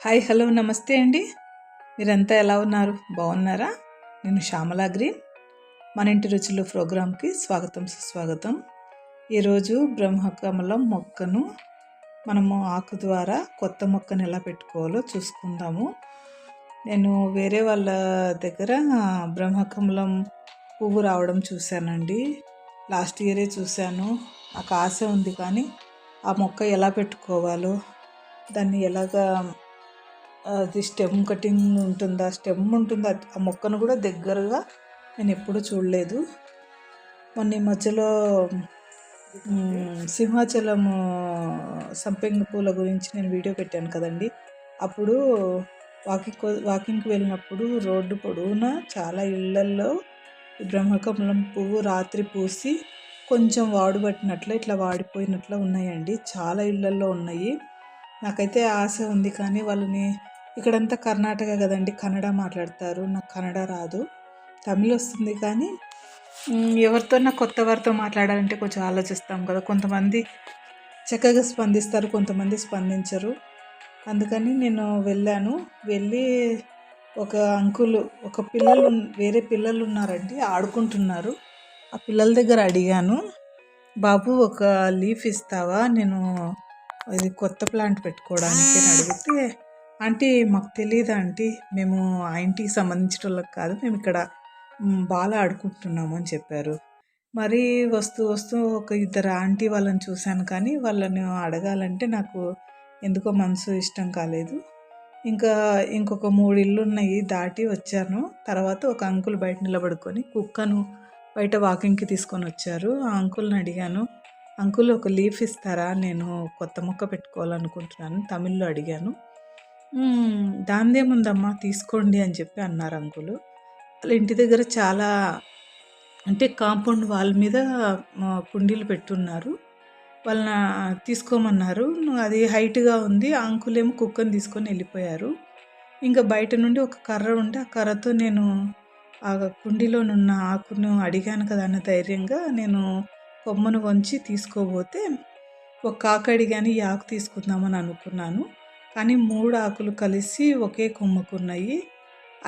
Hi hello నమస్తే అండి. మీరంతా ఎలా ఉన్నారు? బాగున్నారా? నేను శ్యామలా గ్రీన్. మన ఇంటి రుచులు ప్రోగ్రాంకి స్వాగతం సుస్వాగతం. ఈరోజు బ్రహ్మకమలం మొక్కను మనము ఆకు ద్వారా కొత్త మొక్కను ఎలా పెట్టుకోవాలో చూసుకుందాము. నేను వేరే వాళ్ళ దగ్గర బ్రహ్మకమలం పువ్వు రావడం చూశానండి. లాస్ట్ ఇయరే చూశాను. నాకు ఆశ ఉంది, కానీ ఆ మొక్క ఎలా పెట్టుకోవాలో, దాన్ని ఎలాగా, అది స్టెమ్ కటింగ్ ఉంటుందా, స్టెమ్ ఉంటుందా, ఆ మొక్కను కూడా దగ్గరగా నేను ఎప్పుడూ చూడలేదు. మొన్న ఈ మధ్యలో సింహాచలము సంపెంగ పూల గురించి నేను వీడియో పెట్టాను కదండి. అప్పుడు వాకింగ్కి వెళ్ళినప్పుడు రోడ్డు పొడవునా చాలా ఇళ్లల్లో ఈ బ్రహ్మకమలం పువ్వు రాత్రి పూసి కొంచెం వాడుబట్టినట్లు ఇట్లా వాడిపోయినట్లు ఉన్నాయండి. చాలా ఇళ్లల్లో ఉన్నాయి. నాకైతే ఆశ ఉంది, కానీ వాళ్ళని ఇక్కడంతా కర్ణాటక కదండి, కన్నడ మాట్లాడతారు. నాకు కన్నడ రాదు, తమిళ్ వస్తుంది. కానీ ఎవరితోన్నా కొత్త వారితో మాట్లాడాలంటే కొంచెం ఆలోచిస్తాం కదా. కొంతమంది చక్కగా స్పందిస్తారు, కొంతమంది స్పందించరు. అందుకని నేను వెళ్ళి ఒక అంకులు, వేరే పిల్లలు ఉన్నారండి, ఆడుకుంటున్నారు. ఆ పిల్లల దగ్గర అడిగాను, బాబు ఒక లీఫ్ ఇస్తావా, నేను ఇది కొత్త ప్లాంట్ పెట్టుకోవడానికి అని అడిగితే, ఆంటీ మాకు తెలియదు ఆంటీ, మేము ఆ ఇంటికి సంబంధించిన వాళ్ళకి కాదు, మేము ఇక్కడ బాగా ఆడుకుంటున్నాము అని చెప్పారు. మరి వస్తూ ఒక ఇద్దరు ఆంటీ వాళ్ళని చూశాను, కానీ వాళ్ళని అడగాలంటే నాకు ఎందుకో మనసు ఇష్టం కాలేదు. ఇంకొక 3 ఇళ్ళు ఉన్నాయి, దాటి వచ్చాను. తర్వాత ఒక అంకుల్ బయట నిలబడుకొని కుక్కను బయట వాకింగ్కి తీసుకొని వచ్చారు. ఆ అంకుల్ని అడిగాను, అంకుల్ ఒక లీఫ్ ఇస్తారా, నేను కొత్త మొక్క పెట్టుకోవాలనుకుంటున్నాను, తమిళ్లో అడిగాను. దాందేముందమ్మా తీసుకోండి అని చెప్పి అన్నారు అంకులు. వాళ్ళ ఇంటి దగ్గర చాలా, అంటే కాంపౌండ్ వాల్ మీద కుండీలు పెట్టున్నారు. వాళ్ళని తీసుకోమన్నారు. అది హైట్గా ఉంది. ఆ అంకుల్ ఏమో కుక్కని తీసుకొని వెళ్ళిపోయారు. ఇంకా బయట నుండి ఒక కర్ర ఉంటే ఆ కర్రతో నేను ఆ కుండీలోనున్న ఆకును అడిగాను కదా అన్న ధైర్యంగా నేను కొమ్మను వంచి తీసుకోబోతే, ఒక ఆకు అడిగాను, ఈ ఆకు తీసుకుందామని అనుకున్నాను. కానీ 3 ఆకులు కలిసి ఒకే కొమ్మకున్నాయి.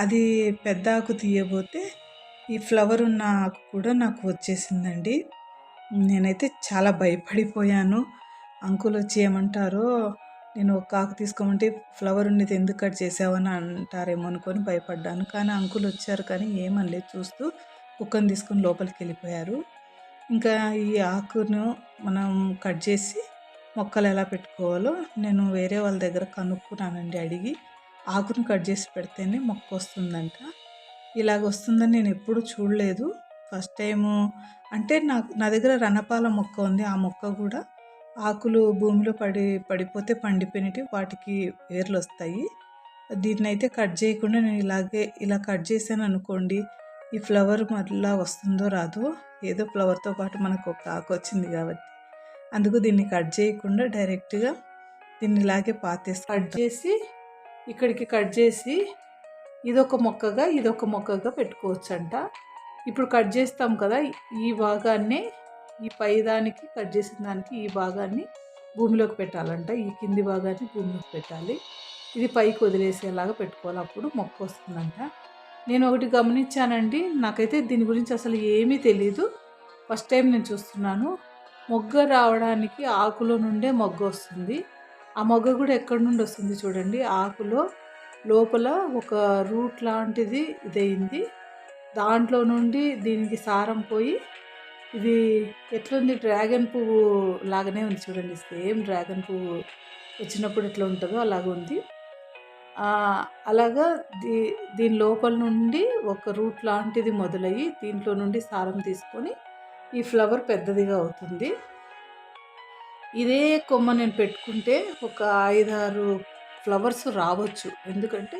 అది పెద్ద ఆకు తీయబోతే ఈ ఫ్లవర్ ఉన్న ఆకు కూడా నాకు వచ్చేసిందండి. నేనైతే చాలా భయపడిపోయాను. అంకుల్ వచ్చి ఏమంటారో, నేను ఒక ఆకు తీసుకోమంటే ఫ్లవర్ ఉన్నది ఎందుకు కట్ చేసావని అంటారేమో అనుకొని భయపడ్డాను. కానీ అంకుల్ వచ్చారు, కానీ ఏమనలేదు, చూస్తూ కుక్కను తీసుకొని లోపలికి వెళ్ళిపోయారు. ఇంకా ఈ ఆకును మనం కట్ చేసి మొక్కలు ఎలా పెట్టుకోవాలో నేను వేరే వాళ్ళ దగ్గర కనుక్కున్నానండి, అడిగి. ఆకును కట్ చేసి పెడితేనే మొక్క వస్తుందంట. ఇలాగ వస్తుందని నేను ఎప్పుడూ చూడలేదు. First time. అంటే నా దగ్గర రణపాల మొక్క ఉంది. ఆ మొక్క కూడా ఆకులు భూమిలో పడిపోతే పండిపోయినవి, వాటికి వేర్లు వస్తాయి. దీన్ని అయితే కట్ చేయకుండా నేను ఇలా కట్ చేశాను అనుకోండి, ఈ ఫ్లవర్ మళ్ళా వస్తుందో రాదో, ఏదో ఫ్లవర్తో పాటు మనకు ఒక ఆకు వచ్చింది కాబట్టి అందుకు దీన్ని కట్ చేయకుండా డైరెక్ట్గా దీన్ని ఇలాగే కట్ చేసి ఇక్కడికి కట్ చేసి ఇదొక మొక్కగా పెట్టుకోవచ్చు అంట. ఇప్పుడు కట్ చేస్తాం కదా, ఈ భాగాన్ని, ఈ పై దానికి కట్ చేసిన దానికి ఈ భాగాన్ని భూమిలోకి పెట్టాలంట. ఈ కింది భాగాన్ని భూమిలోకి పెట్టాలి. ఇది పైకి వదిలేసేలాగా పెట్టుకోవాలి, అప్పుడు మొక్క వస్తుందంట. నేను ఒకటి గమనించానండి, నాకైతే దీని గురించి అసలు ఏమీ తెలీదు. ఫస్ట్ టైం నేను చూస్తున్నాను. మొగ్గ రావడానికి ఆకులో నుండే మొగ్గ వస్తుంది. ఆ మొగ్గ కూడా ఎక్కడి నుండి వస్తుంది చూడండి, ఆకులో లోపల ఒక రూట్ లాంటిది ఇదయింది. దాంట్లో నుండి దీనికి సారం పోయి, ఇది ఎట్లుంది, డ్రాగన్ పువ్వు లాగానే ఉంది చూడండి. సేమ్ డ్రాగన్ పువ్వు వచ్చినప్పుడు ఎట్లా ఉంటుందో అలాగ ఉంది. అలాగా దీని లోపల నుండి ఒక రూట్ లాంటిది మొదలయ్యి దీంట్లో నుండి సారం తీసుకొని ఈ ఫ్లవర్ పెద్దదిగా అవుతుంది. ఇదే కొమ్మ నేను పెట్టుకుంటే ఒక 5-6 ఫ్లవర్స్ రావచ్చు. ఎందుకంటే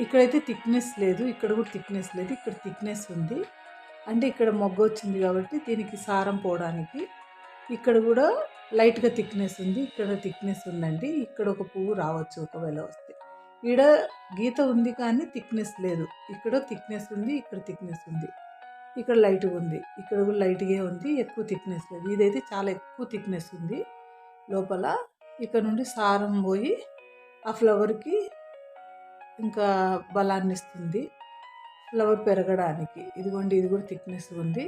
ఇక్కడైతే థిక్నెస్ లేదు, ఇక్కడ కూడా థిక్నెస్ లేదు, ఇక్కడ థిక్నెస్ ఉంది. అంటే ఇక్కడ మొగ్గ వచ్చింది కాబట్టి దీనికి సారం పోవడానికి. ఇక్కడ కూడా లైట్గా థిక్నెస్ ఉంది, ఇక్కడ థిక్నెస్ ఉందండి. ఇక్కడ ఒక పువ్వు రావచ్చు ఒకవేళ వస్తే. ఈడ గీత ఉంది కానీ థిక్నెస్ లేదు. ఇక్కడ థిక్నెస్ ఉంది, ఇక్కడ థిక్నెస్ ఉంది, ఇక్కడ లైట్గా ఉంది, ఇక్కడ కూడా లైట్గా ఉంది, ఎక్కువ థిక్నెస్ లేదు. ఇదైతే చాలా ఎక్కువ థిక్నెస్ ఉంది లోపల. ఇక్కడ నుండి సారం పోయి ఆ ఫ్లవర్కి ఇంకా బలాన్ని ఇస్తుంది, ఫ్లవర్ పెరగడానికి. ఇదిగోండి, ఇది కూడా థిక్నెస్ ఉంది.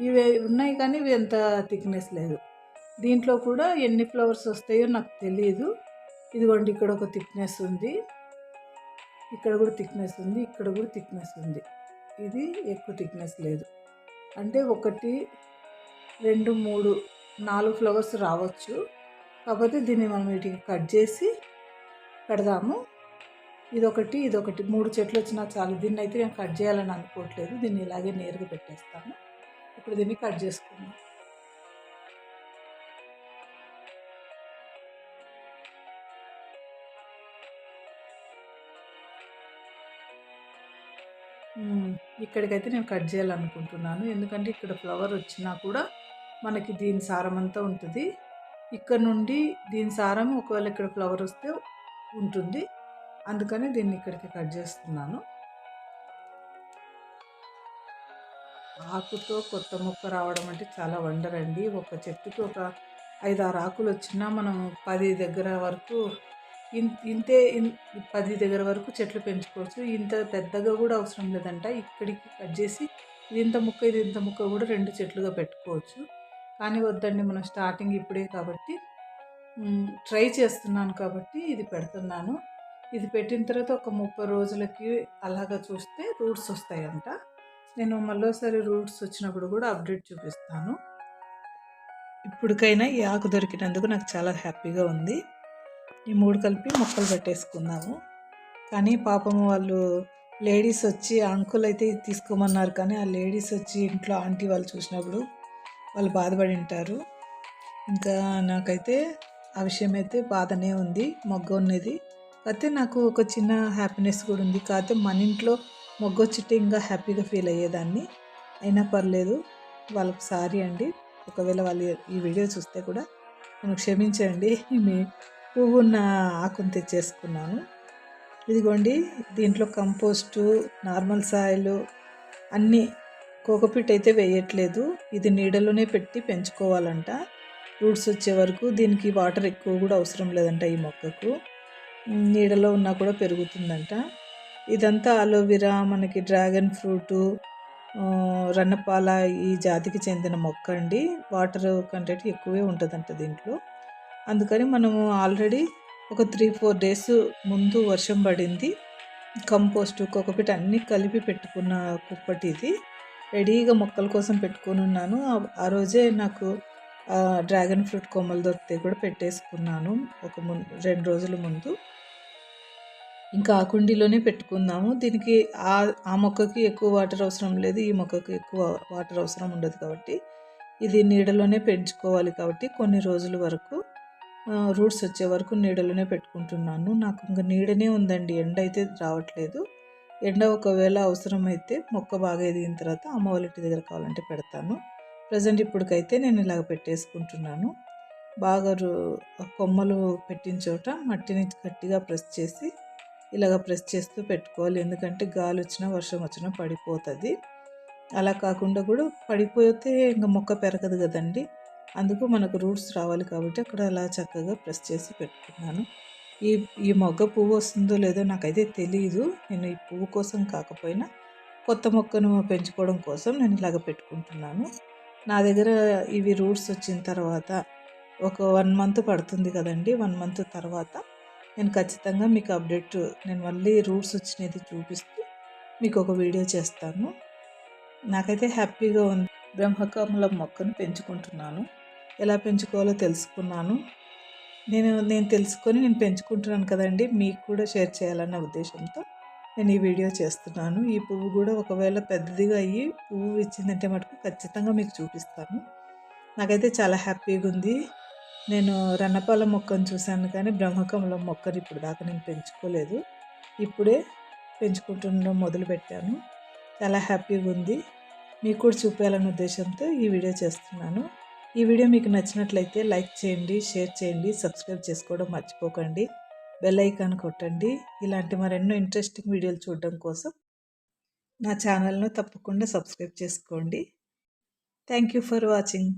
ఇవి ఉన్నాయి కానీ ఇవి ఎంత థిక్నెస్ లేదు. దీంట్లో కూడా ఎన్ని ఫ్లవర్స్ వస్తాయో నాకు తెలియదు. ఇదిగోండి, ఇక్కడ ఒక థిక్నెస్ ఉంది, ఇక్కడ కూడా థిక్నెస్ ఉంది, ఇక్కడ కూడా థిక్నెస్ ఉంది. ఇది ఎక్కువ థిక్నెస్ లేదు. అంటే 1, 2, 3, 4 ఫ్లవర్స్ రావచ్చు. కాకపోతే దీన్ని మనం వీటికి కట్ చేసి పెడదాము. ఇదొకటి, ఇదొకటి 3 చెట్లు వచ్చినా చాలు. దీన్ని అయితే నేను కట్ చేయాలని అనుకోవట్లేదు. దీన్ని ఇలాగే నేరుగా పెట్టేస్తాను. ఇప్పుడు దీన్ని కట్ చేసుకుందాం. ఇక్కడికైతే నేను కట్ చేయాలనుకుంటున్నాను. ఎందుకంటే ఇక్కడ ఫ్లవర్ వచ్చినా కూడా మనకి దీని సారం అంతా ఉంటుంది. ఇక్కడ నుండి దీని సారం ఒకవేళ ఇక్కడ ఫ్లవర్ వస్తే ఉంటుంది. అందుకని దీన్ని ఇక్కడికి కట్ చేస్తున్నాను. ఆకుతో కొత్త మొక్క రావడం అంటే చాలా వండర్ అండి. ఒక చెట్టుకి ఒక 5, 6 ఆకులు వచ్చినా మనం 10 దగ్గర వరకు ఇంతే 10 దగ్గర వరకు చెట్లు పెంచుకోవచ్చు. ఇంత పెద్దగా కూడా అవసరం లేదంట. ఇక్కడికి కట్ చేసి ఇది ఇంత ముక్క కూడా 2 చెట్లుగా పెట్టుకోవచ్చు. కానీ వద్దండి, మనం స్టార్టింగ్ ఇప్పుడే కాబట్టి ట్రై చేస్తున్నాను కాబట్టి ఇది పెడుతున్నాను. ఇది పెట్టిన తర్వాత ఒక 30 రోజులకి అలాగా చూస్తే రూట్స్ వస్తాయంట. నేను మళ్ళీసారి రూట్స్ వచ్చినప్పుడు కూడా అప్డేట్ చూపిస్తాను. ఇప్పటికైనా ఈ ఆకు దొరికినందుకు నాకు చాలా హ్యాపీగా ఉంది. ఈ 3 కలిపి మొక్కలు పెట్టేసుకుందాము. కానీ పాపం వాళ్ళు లేడీస్ వచ్చి, అంకుల్ అయితే తీసుకోమన్నారు కానీ ఆ లేడీస్ వచ్చి ఇంట్లో ఆంటీ వాళ్ళు చూసినప్పుడు వాళ్ళు బాధపడి ఉంటారు. ఇంకా నాకైతే ఆ విషయం అయితే బాధనే ఉంది, మొగ్గ ఉన్నది. కాకపోతే నాకు ఒక చిన్న హ్యాపీనెస్ కూడా ఉంది. కాకపోతే మన ఇంట్లో మొగ్గ వచ్చితే ఇంకా హ్యాపీగా ఫీల్ అయ్యేదాన్ని. అయినా పర్లేదు, వాళ్ళకి సారీ అండి. ఒకవేళ వాళ్ళు ఈ వీడియో చూస్తే కూడా నన్ను క్షమించండి. మీ పువ్వు ఉన్న ఆకును తెచ్చేసుకున్నాను. ఇదిగోండి, దీంట్లో కంపోస్టు, నార్మల్ సాయిల్ అన్నీ, కోకోపీట్ అయితే వేయట్లేదు. ఇది నీడలోనే పెట్టి పెంచుకోవాలంట రూట్స్ వచ్చే వరకు. దీనికి వాటర్ ఎక్కువ కూడా అవసరం లేదంట. ఈ మొక్కకు నీడలో ఉన్నా కూడా పెరుగుతుందంట. ఇదంతా అలోవెరా, మనకి డ్రాగన్ ఫ్రూటు, రన్నపాల ఈ జాతికి చెందిన మొక్క అండి. వాటర్ కంటెంట్ ఎక్కువే ఉంటుందంట దీంట్లో. అందుకని మనము ఆల్రెడీ ఒక 3-4 డేస్ ముందు వర్షం పడింది. కంపోస్టు, కోకోపీట్ అన్నీ కలిపి పెట్టుకున్న కుప్పటి ఇది. రెడీగా మొక్కల కోసం పెట్టుకొని ఉన్నాను. ఆ రోజే నాకు డ్రాగన్ ఫ్రూట్ కొమ్మలు దొరికితే కూడా పెట్టేసుకున్నాను ఒక 2 రోజుల ముందు. ఇంకా ఆ కుండీలోనే పెట్టుకుందాము. దీనికి ఆ మొక్కకి ఎక్కువ వాటర్ అవసరం లేదు, ఈ మొక్కకి ఎక్కువ వాటర్ అవసరం ఉండదు కాబట్టి ఇది నీడలోనే పెంచుకోవాలి. కాబట్టి కొన్ని రోజుల వరకు రూట్స్ వచ్చే వరకు నీడలోనే పెట్టుకుంటున్నాను. నాకు ఇంకా నీడనే ఉందండి, ఎండ అయితే రావట్లేదు. ఎండ ఒకవేళ అవసరమైతే మొక్క బాగా ఎదిగిన తర్వాత అమ్మ వాళ్ళ ఇంటి దగ్గర కావాలంటే పెడతాను. ప్రజెంట్ ఇప్పటికైతే నేను ఇలాగ పెట్టేసుకుంటున్నాను. బాగా కొమ్మలు పెట్టిన చోట మట్టిని గట్టిగా ప్రెస్ చేసి ఇలాగ ప్రెస్ చేస్తూ పెట్టుకోవాలి. ఎందుకంటే గాలి వచ్చినా వర్షం వచ్చినా పడిపోతుంది. అలా కాకుండా కూడా పడిపోతే ఇంకా మొక్క పెరగదు కదండి. అందుకు మనకు రూట్స్ రావాలి కాబట్టి అక్కడ అలా చక్కగా ప్రెస్ చేసి పెట్టుకున్నాను. ఈ మొగ్గ పువ్వు వస్తుందో లేదో నాకైతే తెలియదు. నేను ఈ పువ్వు కోసం కాకపోయినా కొత్త మొక్కను పెంచుకోవడం కోసం నేను ఇలాగ పెట్టుకుంటున్నాను. నా దగ్గర ఇవి రూట్స్ వచ్చిన తర్వాత ఒక 1 మంత్ పడుతుంది కదండి. 1 మంత్ తర్వాత నేను ఖచ్చితంగా మీకు అప్డేట్, నేను మళ్ళీ రూట్స్ వచ్చినది చూపిస్తూ మీకు ఒక వీడియో చేస్తాను. నాకైతే హ్యాపీగా ఉంది. బ్రహ్మకమలం మొక్కను పెంచుకుంటున్నాను. ఎలా పెంచుకోవాలో తెలుసుకున్నాను. నేను తెలుసుకొని నేను పెంచుకుంటున్నాను కదండి, మీకు కూడా షేర్ చేయాలన్న ఉద్దేశంతో నేను ఈ వీడియో చేస్తున్నాను. ఈ పువ్వు కూడా ఒకవేళ పెద్దదిగా అయ్యి పువ్వు ఇచ్చిందంటే మటుకు ఖచ్చితంగా మీకు చూపిస్తాను. నాకైతే చాలా హ్యాపీగా ఉంది. నేను రన్నపాల మొక్కను చూశాను కానీ బ్రహ్మకమలం మొక్కను ఇప్పుడు దాకా నేను పెంచుకోలేదు. ఇప్పుడే పెంచుకుంటుండడం మొదలుపెట్టాను. చాలా హ్యాపీగా ఉంది. మీకు కూడా చూపించాలనే ఉద్దేశంతో ఈ వీడియో చేస్తున్నాను. ఈ వీడియో మీకు నచ్చినట్లయితే లైక్ చేయండి, షేర్ చేయండి, సబ్స్క్రైబ్ చేసుకోవడం మర్చిపోకండి. బెల్ ఐకాన్ కొట్టండి. ఇలాంటి మరెన్నో ఇంట్రెస్టింగ్ వీడియోలు చూడడం కోసం నా ఛానల్ను తప్పకుండా సబ్స్క్రైబ్ చేసుకోండి. Thank you for watching.